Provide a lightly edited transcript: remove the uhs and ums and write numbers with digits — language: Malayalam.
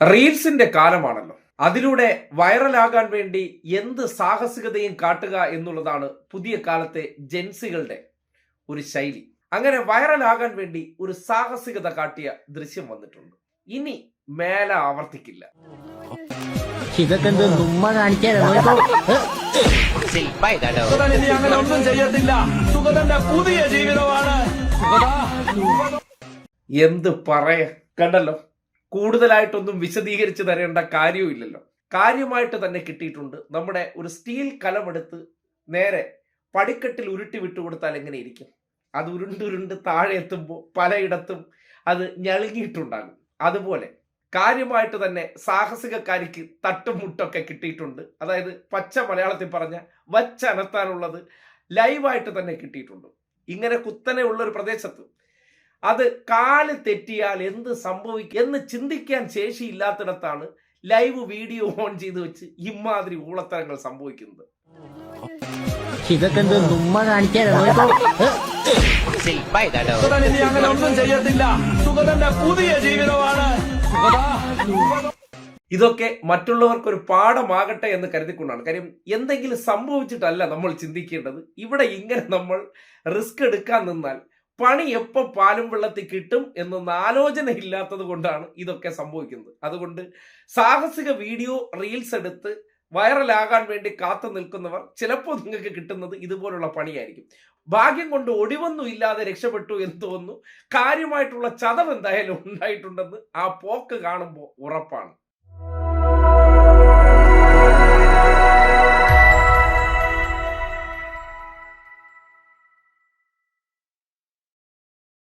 റീൽസിന്റെ കാലമാണല്ലോ. അതിലൂടെ വൈറലാകാൻ വേണ്ടി എന്ത് സാഹസികതയും കാട്ടുക എന്നുള്ളതാണ് പുതിയ കാലത്തെ ജെൻസികളുടെ ഒരു ശൈലി. അങ്ങനെ വൈറലാകാൻ വേണ്ടി ഒരു സാഹസികത കാട്ടിയ ദൃശ്യം വന്നിട്ടുണ്ട്. ഇനി മേലെ ആവർത്തിക്കില്ല. ഇതൊക്കെ ഉമ്മ ഒന്നും ചെയ്യത്തില്ല. സുഗതന്റെ പുതിയ ജീവിതമാണ്. എന്ത് പറയാ, കണ്ടല്ലോ. കൂടുതലായിട്ടൊന്നും വിശദീകരിച്ച് തരേണ്ട കാര്യവുമില്ലല്ലോ. കാര്യമായിട്ട് തന്നെ കിട്ടിയിട്ടുണ്ട്. നമ്മുടെ ഒരു സ്റ്റീൽ കലമെടുത്ത് നേരെ പടിക്കെട്ടിൽ ഉരുട്ടി വിട്ടുകൊടുത്താൽ എങ്ങനെ ഇരിക്കും? അത് ഉരുണ്ടുരുണ്ട് താഴെ എത്തുമ്പോൾ പലയിടത്തും അത് ഞളുങ്ങിയിട്ടുണ്ടാകും. അതുപോലെ കാര്യമായിട്ട് തന്നെ സാഹസികക്കാരിക്ക് തട്ടും മുട്ടൊക്കെ കിട്ടിയിട്ടുണ്ട്. അതായത് പച്ച മലയാളത്തിൽ പറഞ്ഞ വച്ചനത്താനുള്ളത് ലൈവായിട്ട് തന്നെ കിട്ടിയിട്ടുണ്ട്. ഇങ്ങനെ കുത്തനെ ഉള്ളൊരു പ്രദേശത്ത് അത് കാല് തെറ്റിയാൽ എന്ത് സംഭവിക്കും എന്ന് ചിന്തിക്കാൻ ശേഷിയില്ലാത്തിടത്താണ് ലൈവ് വീഡിയോ ഓൺ ചെയ്ത് വെച്ച് ഇമാതിരി ഊളത്തരങ്ങൾ സംഭവിക്കുന്നത്. ഇതൊക്കെ ഉമ്മ ഒന്നും ചെയ്യത്തില്ല. സുഗതന്റെ പുതിയ ജീവിതമാണ്. ഇതൊക്കെ മറ്റുള്ളവർക്ക് ഒരു പാഠമാകട്ടെ എന്ന് കരുതിക്കൊണ്ടാണ്. കാര്യം എന്തെങ്കിലും സംഭവിച്ചിട്ടല്ല നമ്മൾ ചിന്തിക്കേണ്ടത്. ഇവിടെ ഇങ്ങനെ നമ്മൾ റിസ്ക് എടുക്കാൻ നിന്നാൽ പണി എപ്പോൾ പാലും വെള്ളത്തിൽ കിട്ടും എന്നൊന്ന് ആലോചന ഇല്ലാത്തത് കൊണ്ടാണ് ഇതൊക്കെ സംഭവിക്കുന്നത്. അതുകൊണ്ട് സാഹസിക വീഡിയോ റീൽസ് എടുത്ത് വൈറലാകാൻ വേണ്ടി കാത്തു നിൽക്കുന്നവർ ചിലപ്പോൾ നിങ്ങൾക്ക് കിട്ടുന്നത് ഇതുപോലുള്ള പണിയായിരിക്കും. ഭാഗ്യം കൊണ്ട് ഒടിവൊന്നും ഇല്ലാതെ രക്ഷപ്പെട്ടു എന്ന് തോന്നുന്നു. കാര്യമായിട്ടുള്ള ചതവ് എന്തായാലും ഉണ്ടായിട്ടുണ്ടെന്ന് ആ പോക്ക് കാണുമ്പോൾ ഉറപ്പാണ്.